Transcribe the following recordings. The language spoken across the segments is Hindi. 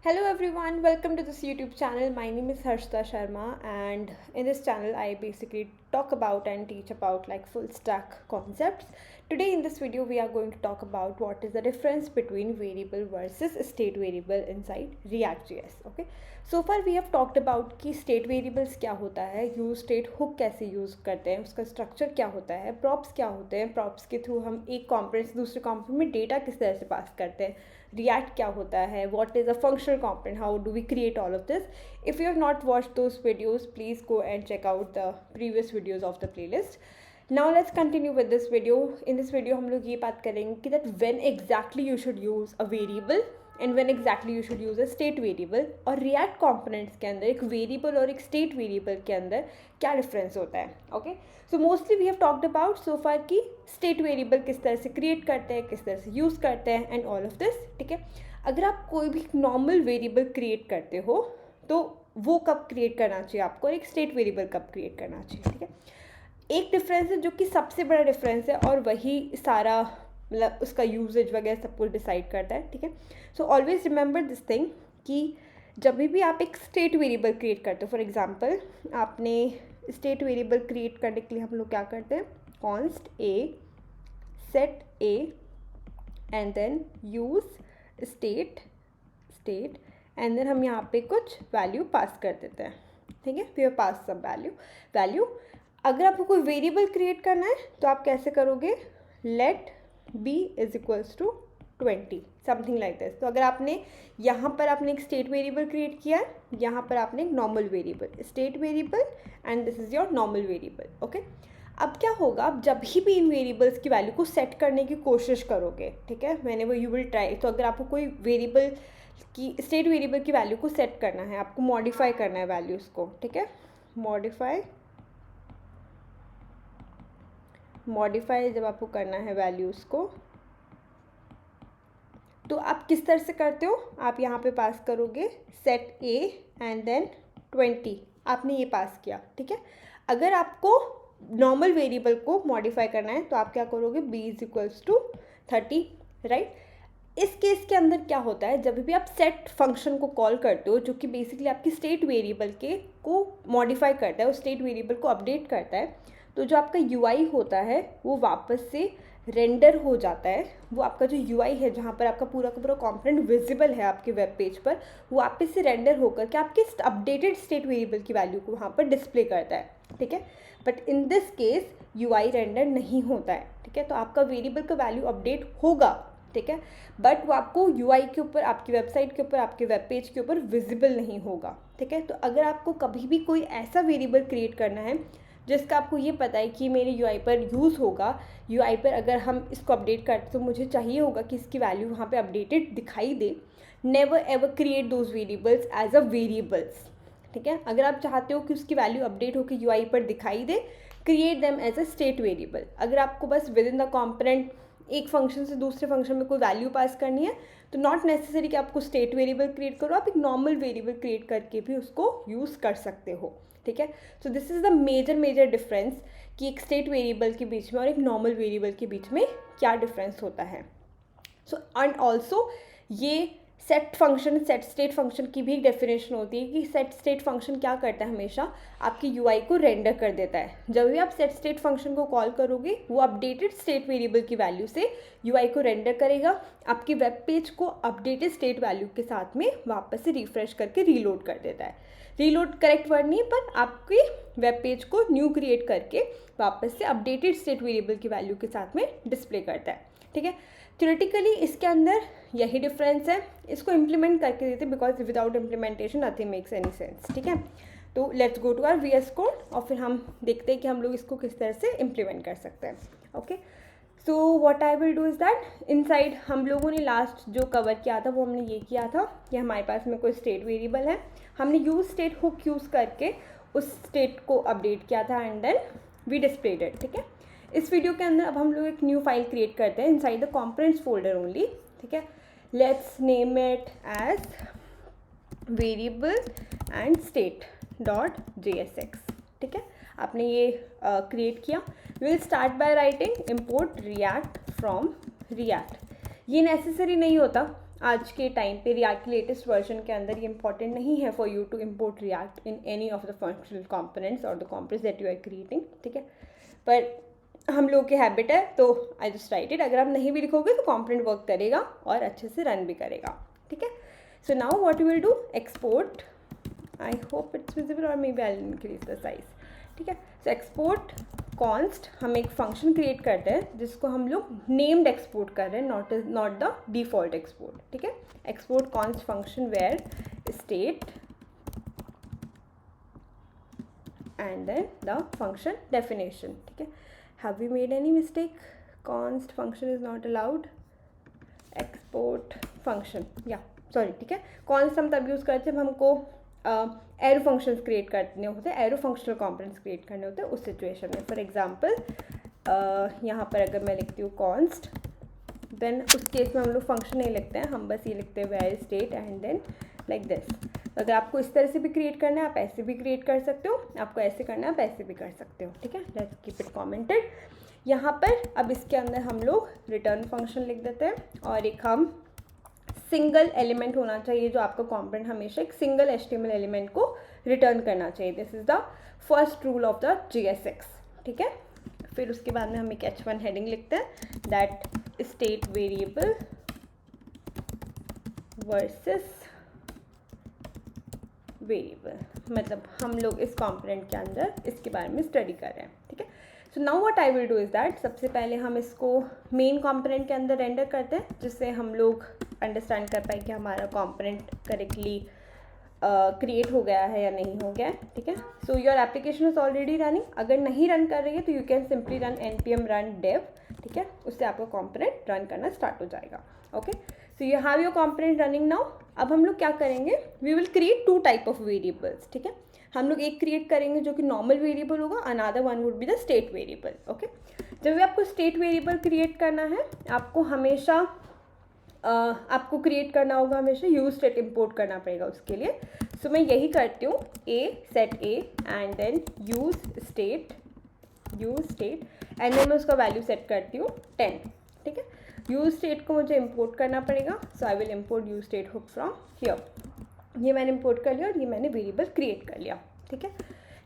Hello everyone, welcome to this YouTube channel. My name is Harshita Sharma, and in this channel I basically talk about and teach about like full stack concepts. Today in this video we are going to talk about what is the difference between variable versus state variable inside React.js. Okay, so far we have talked about कि state variables क्या होता है, use state hook कैसे यूज़ करते हैं, उसका structure क्या होता है, props क्या होते हैं, props के थ्रू हम एक component से दूसरे component में data किस तरह से पास करते हैं, React क्या होता है, what is a functional component, how do we create all of this. If you have not watched those videos, please go and check out the previous videos of the playlist. Now let's continue with this video. In this video हम लोग ये बात करेंगे कि that when exactly you should use a variable and when exactly you should use a state variable, और React components के अंदर एक variable और एक state variable के अंदर क्या difference होता है. Okay, so mostly we have talked about so far कि state variable किस तरह से create करते हैं, किस तरह से use करते हैं and all of this. ठीक है, अगर आप कोई भी normal variable create करते हो तो वो कब create करना चाहिए आपको और एक state variable कब create करना चाहिए. ठीक है, एक डिफरेंस है जो कि सबसे बड़ा डिफरेंस है और वही सारा मतलब उसका यूजेज वगैरह सब कुछ डिसाइड करता है. ठीक है, so always remember this thing कि जब भी आप एक स्टेट वेरिएबल क्रिएट करते हो, फॉर एग्जांपल आपने स्टेट वेरिएबल क्रिएट करने के लिए हम लोग क्या करते हैं, const A set A and then use state state and then हम यहाँ पे कुछ वैल्यू पास कर देते हैं. ठीक है, वी पास सम वैल्यू. अगर आपको कोई वेरिएबल क्रिएट करना है तो आप कैसे करोगे, let B is equals to 20 something like this. तो अगर आपने यहाँ पर आपने एक स्टेट वेरिएबल क्रिएट किया है, यहाँ पर आपने एक normal variable, state variable and this is your normal variable. Okay, अब क्या होगा, आप जब भी इन वेरिएबल्स की वैल्यू को सेट करने की कोशिश करोगे, ठीक है, व्हेनेवर यू विल ट्राई, तो अगर आपको कोई वेरिएबल की स्टेट वेरिएबल की वैल्यू को सेट करना है, आपको मॉडिफाई करना है वैल्यूज़ को. ठीक है, मॉडिफाई जब आपको करना है वैल्यूज़ को तो आप किस तरह से करते हो, आप यहाँ पे पास करोगे सेट ए एंड देन 20, आपने ये पास किया. ठीक है, अगर आपको नॉर्मल वेरिएबल को मॉडिफाई करना है तो आप क्या करोगे, B is equals to 30, right. इस केस के अंदर क्या होता है, जब भी आप सेट फंक्शन को कॉल करते हो जो कि बेसिकली आपकी स्टेट वेरिएबल के को मॉडिफाई करता है, उस स्टेट वेरिएबल को अपडेट करता है, तो जो आपका यूआई होता है वो वापस से रेंडर हो जाता है. वो आपका जो यूआई है जहाँ पर आपका पूरा का पूरा कंपोनेंट विजिबल है आपके वेब पेज पर, वो वापस से रेंडर होकर के आपके अपडेटेड स्टेट वेरिएबल की वैल्यू को वहाँ पर डिस्प्ले करता है. ठीक है, but in this case UI render नहीं होता है. ठीक है, तो आपका वेरिएबल का वैल्यू अपडेट होगा. ठीक है, बट वो आपको यूआई के ऊपर, आपकी वेबसाइट के ऊपर, आपके वेब पेज के ऊपर विजिबल नहीं होगा. ठीक है, तो अगर आपको कभी भी कोई ऐसा वेरिएबल क्रिएट करना है जिसका आपको ये पता है कि मेरे यूआई पर यूज़ होगा, यूआई पर अगर हम इसको अपडेट करते तो मुझे चाहिए होगा कि इसकी वैल्यू वहाँ पे अपडेटेड दिखाई दे, never ever create those variables as a variables. ठीक है, अगर आप चाहते हो कि उसकी वैल्यू अपडेट होकर यूआई पर दिखाई दे, create them as a state variable. अगर आपको बस विद इन द कॉम्पोनेंट एक फंक्शन से दूसरे फंक्शन में कोई वैल्यू पास करनी है तो नॉट नेसेसरी कि आपको स्टेट वेरिएबल क्रिएट करो, आप एक नॉर्मल वेरिएबल क्रिएट करके भी उसको यूज़ कर सकते हो. ठीक है, so this is the major difference कि एक स्टेट वेरिएबल के बीच में और एक नॉर्मल वेरिएबल के बीच में क्या डिफरेंस होता है. सो एंड ऑल्सो ये set function, set state function की भी एक डेफिनेशन होती है कि सेट स्टेट फंक्शन क्या करता है, हमेशा आपकी यूआई को रेंडर कर देता है. जब भी आप सेट स्टेट फंक्शन को कॉल करोगे वो अपडेटेड स्टेट वेरिएबल की वैल्यू से यूआई को रेंडर करेगा, आपके वेब पेज को अपडेटेड स्टेट वैल्यू के साथ में वापस से रिफ्रेश करके रीलोड कर देता है. रीलोड करेक्ट वर्ड नहीं, पर आपके वेब पेज को न्यू क्रिएट करके वापस से अपडेटेड स्टेट वेरिएबल की वैल्यू के साथ में डिस्प्ले करता है. ठीक है, थ्योरेटिकली इसके अंदर यही डिफरेंस है. इसको इम्प्लीमेंट करके देते because without implementation nothing makes any sense. ठीक है, तो let's go to our VS code और फिर हम देखते हैं कि हम लोग इसको किस तरह से इम्प्लीमेंट कर सकते हैं. Okay, so what I will do is that inside हम लोगों ने लास्ट जो कवर किया था वो हमने ये किया था कि हमारे पास में कोई स्टेट वेरिएबल है, हमने यूज स्टेट हुक यूज़ करके उस स्टेट को अपडेट किया था and then we displayed it. ठीक है, इस वीडियो के अंदर अब हम लोग एक न्यू फाइल क्रिएट करते हैं inside the components folder only. ठीक है, let's name it as variable and state dot JSX. ठीक है, आपने ये क्रिएट किया. Will start by writing import React from React. ये नेसेसरी नहीं होता, आज के टाइम पे रिएक्ट के लेटेस्ट वर्जन के अंदर ये इंपॉर्टेंट नहीं है for you to import React in any of the functional components और the components that you are creating, ठीक है। पर हम लोग की हैबिट है तो आई जस्ट राइट इट। अगर आप नहीं भी लिखोगे तो कंपोनेंट वर्क करेगा और अच्छे से रन भी करेगा, ठीक है। So now what you will do, export, I hope it's visible और may be I will increase the size, ठीक है। सो एक्सपोर्ट कॉन्स्ट, हम एक फंक्शन क्रिएट करते हैं जिसको हम लोग नेम्ड एक्सपोर्ट कर रहे हैं, नॉट द डिफॉल्ट एक्सपोर्ट, ठीक है। Export const function where state and then the function definition, ठीक है। Have we made any mistake, const function is not allowed, export function, या सॉरी, ठीक है। कॉन्स्ट हम तब यूज़ करते हैं जब हमको एरो फंक्शंस क्रिएट करने होते हैं, एरो फंक्शनल कॉम्पोनेंट्स क्रिएट करने होते हैं उस सिचुएशन में। फॉर एग्जांपल यहाँ पर अगर मैं लिखती हूँ कॉन्स्ट, देन उस केस में हम लोग फंक्शन नहीं लिखते हैं, हम बस ये लिखते हैं where state and then like this. अगर आपको इस तरह से भी क्रिएट करना है आप ऐसे भी क्रिएट कर सकते हो, आपको ऐसे करना है आप ऐसे भी कर सकते हो, ठीक है। Let's keep it commented. यहाँ पर अब इसके अंदर हम लोग रिटर्न फंक्शन लिख देते हैं और एक हम सिंगल एलिमेंट होना चाहिए, जो आपका कंपोनेंट हमेशा एक सिंगल HTML एलिमेंट को रिटर्न करना चाहिए। This is the first rule of the JSX, ठीक है। फिर उसके बाद में हम एक H1 हेडिंग लिखते हैं, that state variable versus variable, मतलब हम लोग इस कंपोनेंट के अंदर इसके बारे में स्टडी कर रहे हैं, ठीक है। So now what I will do is that, सबसे पहले हम इसको मेन कंपोनेंट के अंदर रेंडर करते हैं, जिससे हम लोग अंडरस्टैंड कर पाए कि हमारा कंपोनेंट करेक्टली क्रिएट हो गया है या नहीं हो गया है, ठीक है। So your application is already running, अगर नहीं रन कर रही है तो you can simply run npm run dev, ठीक है। उससे आपका कंपोनेंट रन करना स्टार्ट हो जाएगा, okay. So you have your component running now. अब हम लोग क्या करेंगे, we will create 2 type of variables, ठीक है। हम लोग एक क्रिएट करेंगे जो कि नॉर्मल वेरिएबल होगा, another one would be the state variable, okay. जब भी आपको स्टेट वेरिएबल क्रिएट करना है, आपको हमेशा आपको क्रिएट करना होगा, हमेशा यूज स्टेट इंपोर्ट करना पड़ेगा उसके लिए। सो मैं यही करती हूँ, set A and then use state and then मैं उसका वैल्यू सेट करती हूँ 10, ठीक है। यूज स्टेट को मुझे इंपोर्ट करना पड़ेगा, so I will import use state hook from here. ये मैंने इंपोर्ट कर लिया और ये मैंने वेरिएबल क्रिएट कर लिया, ठीक है।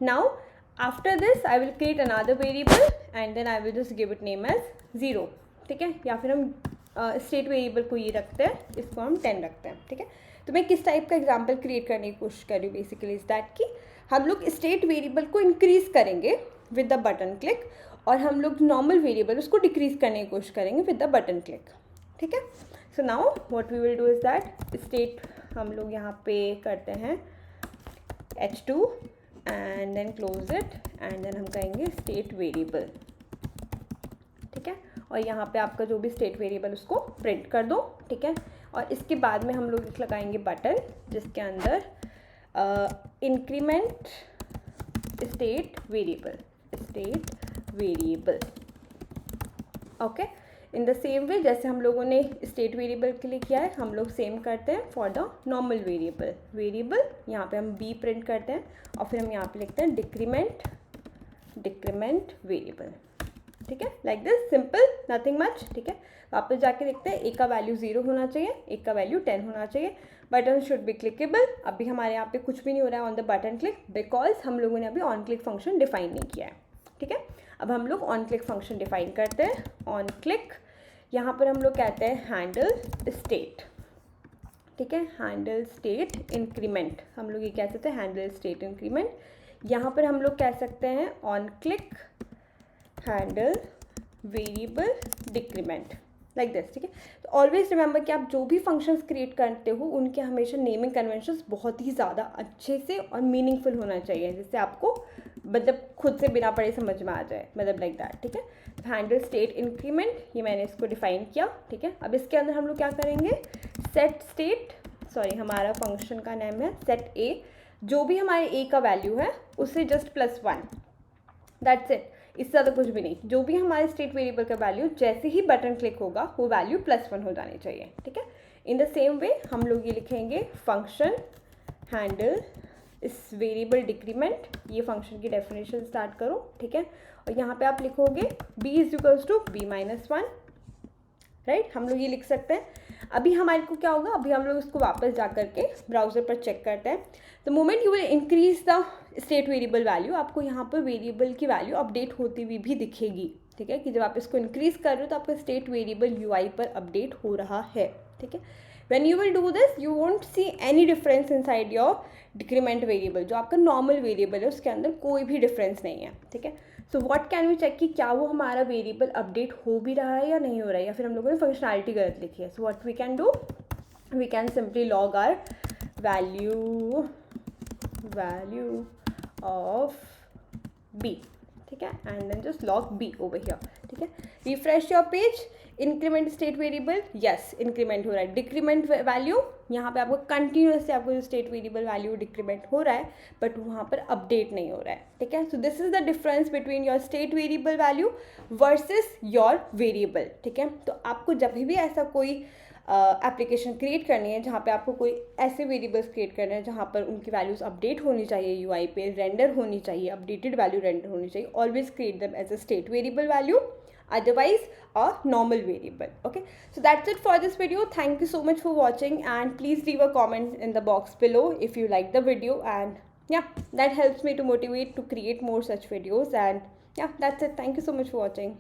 Now after this I will create another variable and then I will just give it name as 0, ठीक है। या फिर हम स्टेट वेरिएबल को ये रखते हैं, इसको हम 10 रखते हैं, ठीक है। तो मैं किस टाइप का एग्जांपल क्रिएट करने की कोशिश कर रही हूँ, बेसिकली इज दैट कि हम लोग स्टेट वेरिएबल को इंक्रीज करेंगे विद द बटन क्लिक और हम लोग नॉर्मल वेरिएबल उसको डिक्रीज करने की कोशिश करेंगे विद द बटन क्लिक, ठीक है। So now what we will do is that state हम लोग यहाँ पे करते हैं H2 and then close it and then हम कहेंगे स्टेट वेरिएबल, ठीक है। और यहाँ पे आपका जो भी स्टेट वेरिएबल उसको प्रिंट कर दो, ठीक है। और इसके बाद में हम लोग लगाएंगे बटन जिसके अंदर increment state variable, okay. In the same way जैसे हम लोगों ने स्टेट वेरिएबल के लिए किया है, हम लोग सेम करते हैं फॉर द नॉर्मल वेरिएबल। यहाँ पे हम b प्रिंट करते हैं और फिर हम यहाँ पे लिखते हैं डिक्रीमेंट वेरिएबल, ठीक है। Like this, simple, nothing much, ठीक है। वापस जाके देखते हैं, ए का वैल्यू 0 होना चाहिए, ए का वैल्यू 10 होना चाहिए। Button should be clickable. अभी हमारे यहाँ पे कुछ भी नहीं हो रहा है on the button click, because हम लोगों ने अभी ऑन क्लिक फंक्शन डिफाइन नहीं किया है, ठीक है। अब हम लोग ऑन क्लिक फंक्शन डिफाइन करते हैं। ऑन क्लिक यहाँ पर हम लोग कहते हैं हैंडल स्टेट, ठीक है। हैंडल स्टेट इंक्रीमेंट, हम लोग ये कह सकते हैं हैंडल स्टेट इंक्रीमेंट। यहाँ पर हम लोग कह सकते हैं on click handle variable decrement, like this, ठीक है। तो ऑलवेज रिमेंबर कि आप जो भी फंक्शंस क्रिएट करते हो उनके हमेशा नेमिंग कन्वेंशंस बहुत ही ज़्यादा अच्छे से और मीनिंगफुल होना चाहिए, जिससे आपको मतलब खुद से बिना पढ़े समझ में आ जाए, मतलब लाइक दैट, ठीक है। हैंडल स्टेट इंक्रीमेंट, ये मैंने इसको डिफाइन किया, ठीक है। अब इसके अंदर हम लोग क्या करेंगे, सेट स्टेट, सॉरी हमारा फंक्शन का नेम है सेट ए, जो भी हमारे ए का वैल्यू है उससे जस्ट +1, दैट्स इट, इससे ज़्यादा कुछ भी नहीं। जो भी हमारे स्टेट वेरिएबल का वैल्यू जैसे ही बटन क्लिक होगा वो वैल्यू +1 हो जानी चाहिए, ठीक है। इन द सेम वे हम लोग ये लिखेंगे फंक्शन हैंडल इस वेरिएबल डिक्रीमेंट, ये फंक्शन की डेफिनेशन स्टार्ट करो, ठीक है। और यहाँ पे आप लिखोगे b = b-1, राइट, हम लोग ये लिख सकते हैं। अभी हमारे को क्या होगा, अभी हम लोग इसको वापस जा करके ब्राउज़र पर चेक करते हैं। The moment you will increase the state variable value, आपको यहाँ पर वेरिएबल की वैल्यू अपडेट होती हुई भी दिखेगी, ठीक है, कि जब आप इसको इंक्रीज कर रहे हो तो आपका स्टेट वेरिएबल यूआई पर अपडेट हो रहा है, ठीक है। When you will do this, you won't see any difference inside your decrement variable, जो आपका नॉर्मल वेरिएबल है उसके अंदर कोई भी डिफरेंस नहीं है, ठीक है। So what can we check कि क्या वो हमारा वेरिएबल अपडेट हो भी रहा है या नहीं हो रहा है, या फिर हम लोगों ने फंक्शनैलिटी गलत लिखी है। So what we can do, we can simply log our value of B, ठीक है, and then just log B over here, ठीक है। Refresh your page, increment state variable, yes increment हो रहा है। डिक्रीमेंट वैल्यू, यहाँ पे आपको कंटिन्यूसली आपको जो स्टेट वेरिएबल वैल्यू डिक्रीमेंट हो रहा है बट वहाँ पर अपडेट नहीं हो रहा है, ठीक है। So this is the difference between your state variable value versus your variable, ठीक है। तो आपको जब भी ऐसा कोई एप्लीकेशन क्रिएट करनी है जहाँ पे आपको कोई ऐसे वेरिएबल्स क्रिएट करने हैं जहाँ पर उनकी वैल्यूज़ अपडेट होनी चाहिए, यूआई पे रेंडर होनी चाहिए, अपडेटेड वैल्यू रेंडर होनी चाहिए, always create them as a state variable value, otherwise a normal variable. Okay, so that's it for this video. Thank you so much for watching, and please leave a comment in the box below if you like the video, and yeah, that helps me to motivate to create more such videos. And yeah, that's it. Thank you so much for watching.